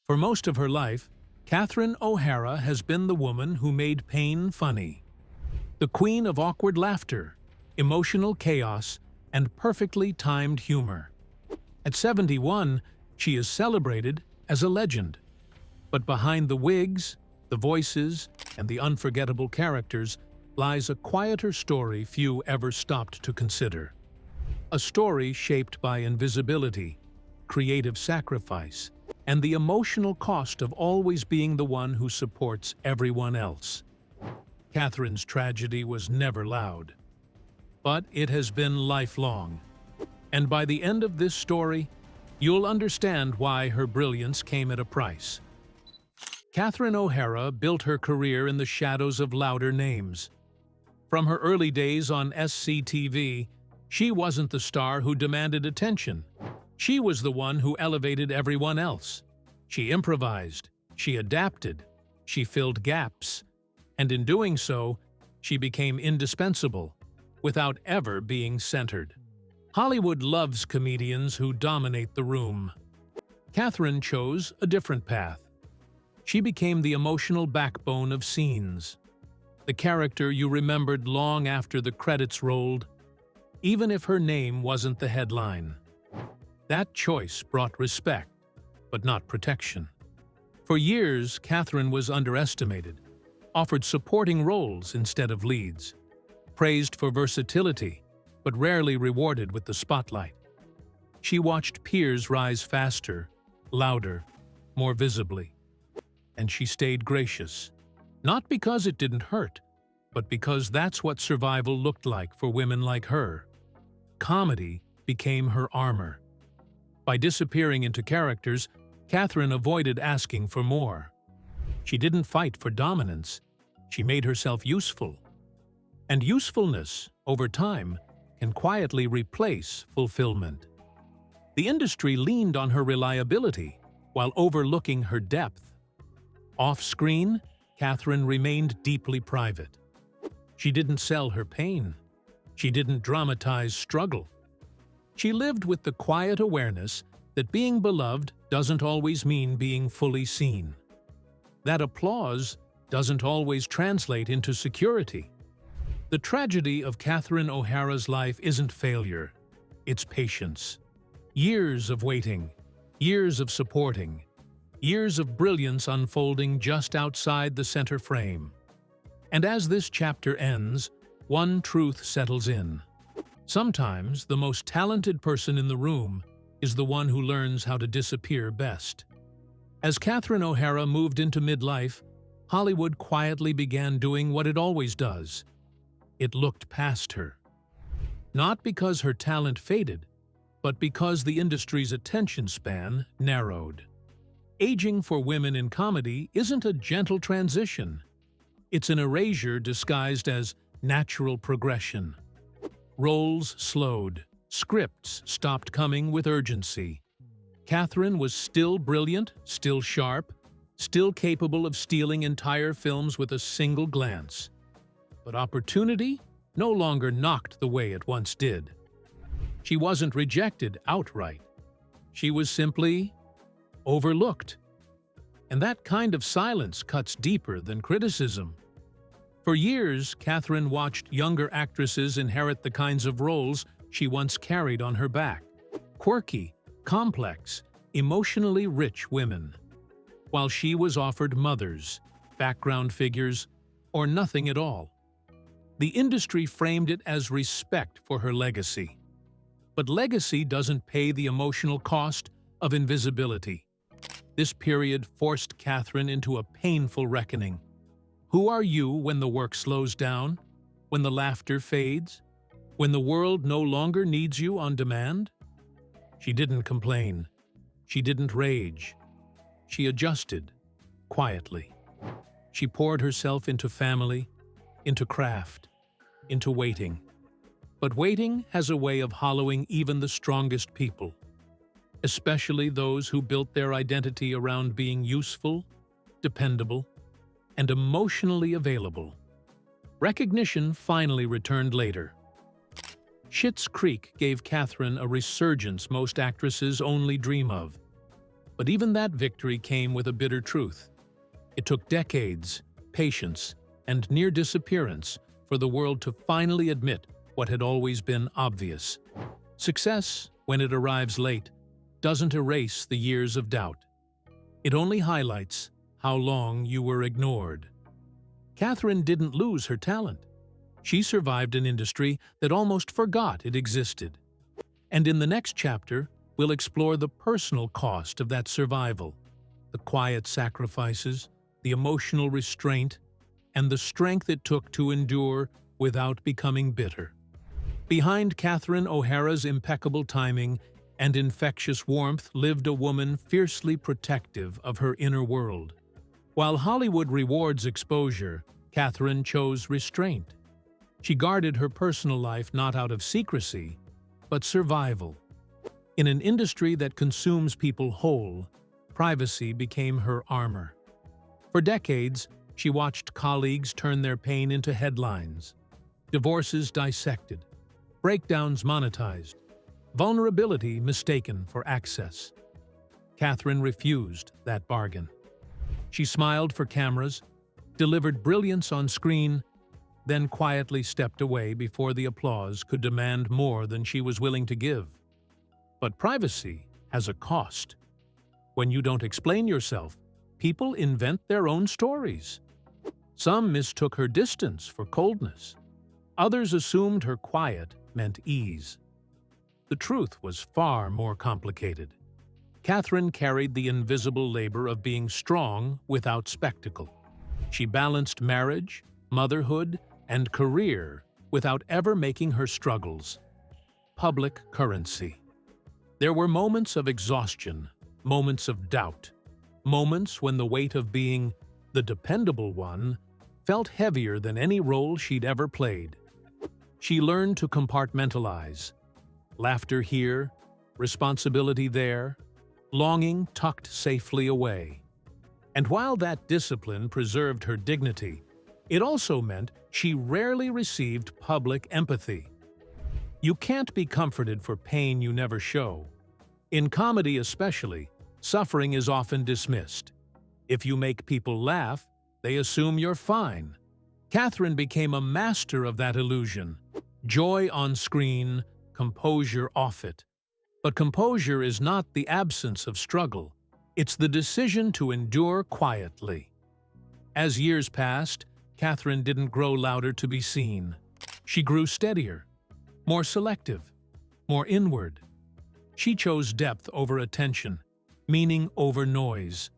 For most of her life, Catherine O'Hara has been the woman who made pain funny. The queen of awkward laughter, emotional chaos, and perfectly timed humor. At 71, she is celebrated as a legend. But behind the wigs, the voices, and the unforgettable characters lies a quieter story few ever stopped to consider. A story shaped by invisibility, creative sacrifice, and the emotional cost of always being the one who supports everyone else. Catherine's tragedy was never loud, but it has been lifelong. And by the end of this story, you'll understand why her brilliance came at a price. Catherine O'Hara built her career in the shadows of louder names. From her early days on SCTV, she wasn't the star who demanded attention. She was the one who elevated everyone else. She improvised, she adapted, she filled gaps, and in doing so, she became indispensable, without ever being centered. Hollywood loves comedians who dominate the room. Catherine chose a different path. She became the emotional backbone of scenes, the character you remembered long after the credits rolled, even if her name wasn't the headline. That choice brought respect, but not protection. For years, Catherine was underestimated, offered supporting roles instead of leads, praised for versatility, but rarely rewarded with the spotlight. She watched peers rise faster, louder, more visibly. And she stayed gracious, not because it didn't hurt, but because that's what survival looked like for women like her. Comedy became her armor. By disappearing into characters, Catherine avoided asking for more. She didn't fight for dominance. She made herself useful. And usefulness, over time, can quietly replace fulfillment. The industry leaned on her reliability while overlooking her depth. Off-screen, Catherine remained deeply private. She didn't sell her pain. She didn't dramatize struggle. She lived with the quiet awareness that being beloved doesn't always mean being fully seen. That applause doesn't always translate into security. The tragedy of Catherine O'Hara's life isn't failure, it's patience. Years of waiting, years of supporting, years of brilliance unfolding just outside the center frame. And as this chapter ends, one truth settles in. Sometimes the most talented person in the room is the one who learns how to disappear best. As Catherine O'Hara moved into midlife, Hollywood quietly began doing what it always does. It looked past her. Not because her talent faded, but because the industry's attention span narrowed. Aging for women in comedy isn't a gentle transition. It's an erasure disguised as natural progression. Roles slowed, scripts stopped coming with urgency. Catherine was still brilliant, still sharp, still capable of stealing entire films with a single glance. But opportunity no longer knocked the way it once did. She wasn't rejected outright. She was simply overlooked. And that kind of silence cuts deeper than criticism. For years, Catherine watched younger actresses inherit the kinds of roles she once carried on her back. Quirky, complex, emotionally rich women. While she was offered mothers, background figures, or nothing at all. The industry framed it as respect for her legacy. But legacy doesn't pay the emotional cost of invisibility. This period forced Catherine into a painful reckoning. Who are you when the work slows down? When the laughter fades? When the world no longer needs you on demand? She didn't complain. She didn't rage. She adjusted, quietly. She poured herself into family, into craft, into waiting. But waiting has a way of hollowing even the strongest people, especially those who built their identity around being useful, dependable, and emotionally available. Recognition finally returned later. Schitt's Creek gave Catherine a resurgence most actresses only dream of. But even that victory came with a bitter truth. It took decades, patience, and near disappearance for the world to finally admit what had always been obvious. Success, when it arrives late, doesn't erase the years of doubt. It only highlights how long you were ignored. Catherine didn't lose her talent. She survived an industry that almost forgot it existed. And in the next chapter, we'll explore the personal cost of that survival, the quiet sacrifices, the emotional restraint, and the strength it took to endure without becoming bitter. Behind Catherine O'Hara's impeccable timing and infectious warmth lived a woman fiercely protective of her inner world. While Hollywood rewards exposure, Catherine chose restraint. She guarded her personal life not out of secrecy, but survival. In an industry that consumes people whole, privacy became her armor. For decades, she watched colleagues turn their pain into headlines, divorces dissected, breakdowns monetized, vulnerability mistaken for access. Catherine refused that bargain. She smiled for cameras, delivered brilliance on screen, then quietly stepped away before the applause could demand more than she was willing to give. But privacy has a cost. When you don't explain yourself, people invent their own stories. Some mistook her distance for coldness. Others assumed her quiet meant ease. The truth was far more complicated. Catherine carried the invisible labor of being strong without spectacle. She balanced marriage, motherhood, and career without ever making her struggles public currency. There were moments of exhaustion, moments of doubt, moments when the weight of being the dependable one felt heavier than any role she'd ever played. She learned to compartmentalize. Laughter here, responsibility there, longing tucked safely away. And while that discipline preserved her dignity, it also meant she rarely received public empathy. You can't be comforted for pain you never show. In comedy especially, suffering is often dismissed. If you make people laugh, they assume you're fine. Catherine became a master of that illusion. Joy on screen, composure off it. But composure is not the absence of struggle. It's the decision to endure quietly. As years passed, Catherine didn't grow louder to be seen. She grew steadier, more selective, more inward. She chose depth over attention, meaning over noise.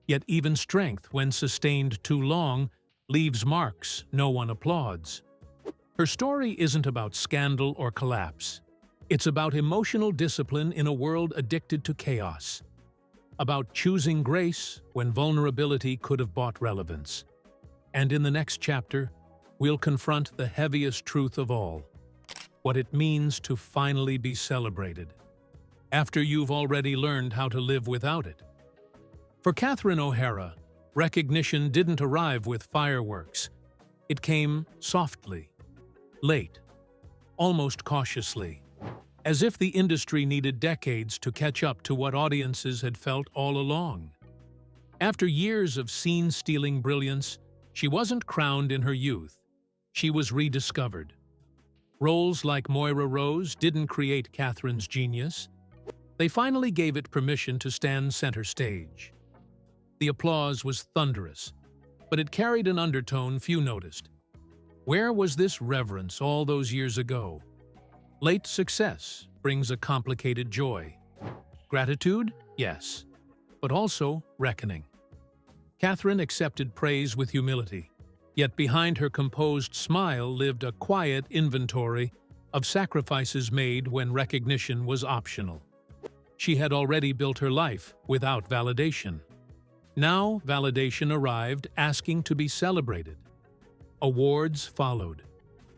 Yet even strength, when sustained too long, leaves marks no one applauds. Her story isn't about scandal or collapse. It's about emotional discipline in a world addicted to chaos. About choosing grace when vulnerability could have bought relevance. And in the next chapter, we'll confront the heaviest truth of all: what it means to finally be celebrated, after you've already learned how to live without it. For Catherine O'Hara, recognition didn't arrive with fireworks. It came softly, late, almost cautiously, as if the industry needed decades to catch up to what audiences had felt all along. After years of scene-stealing brilliance, she wasn't crowned in her youth. She was rediscovered. Roles like Moira Rose didn't create Catherine's genius. They finally gave it permission to stand center stage. The applause was thunderous, but it carried an undertone few noticed. Where was this reverence all those years ago? Late success brings a complicated joy. Gratitude? Yes, but also reckoning. Catherine accepted praise with humility, yet behind her composed smile lived a quiet inventory of sacrifices made when recognition was optional. She had already built her life without validation. Now validation arrived, asking to be celebrated. Awards followed.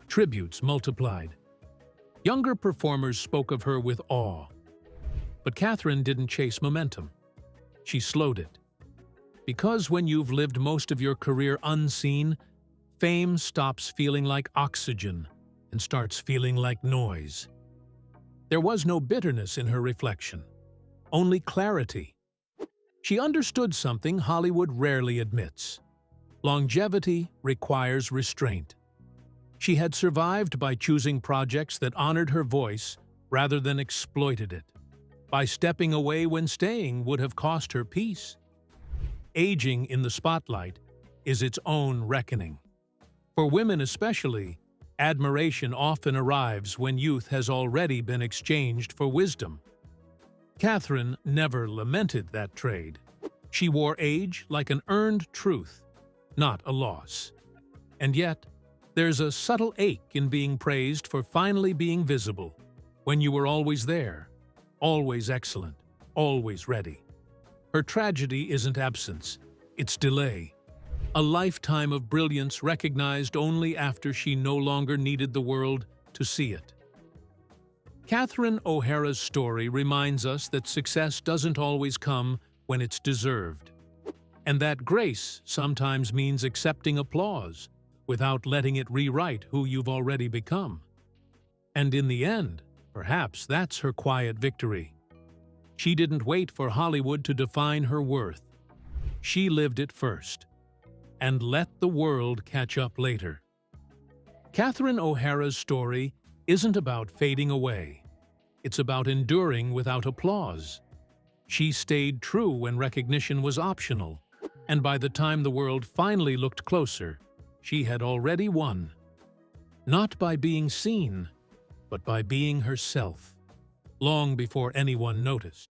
Tributes multiplied. Younger performers spoke of her with awe. But Catherine didn't chase momentum. She slowed it. Because when you've lived most of your career unseen, fame stops feeling like oxygen and starts feeling like noise. There was no bitterness in her reflection, only clarity. She understood something Hollywood rarely admits. Longevity requires restraint. She had survived by choosing projects that honored her voice rather than exploited it. By stepping away when staying would have cost her peace. Aging in the spotlight is its own reckoning. For women especially, admiration often arrives when youth has already been exchanged for wisdom. Catherine never lamented that trade. She wore age like an earned truth, not a loss. And yet, there's a subtle ache in being praised for finally being visible, when you were always there, always excellent, always ready. Her tragedy isn't absence, it's delay. A lifetime of brilliance recognized only after she no longer needed the world to see it. Catherine O'Hara's story reminds us that success doesn't always come when it's deserved, and that grace sometimes means accepting applause without letting it rewrite who you've already become. And in the end, perhaps that's her quiet victory. She didn't wait for Hollywood to define her worth. She lived it first, and let the world catch up later. Catherine O'Hara's story isn't about fading away. It's about enduring without applause. She stayed true when recognition was optional, and by the time the world finally looked closer, she had already won. Not by being seen, but by being herself, long before anyone noticed.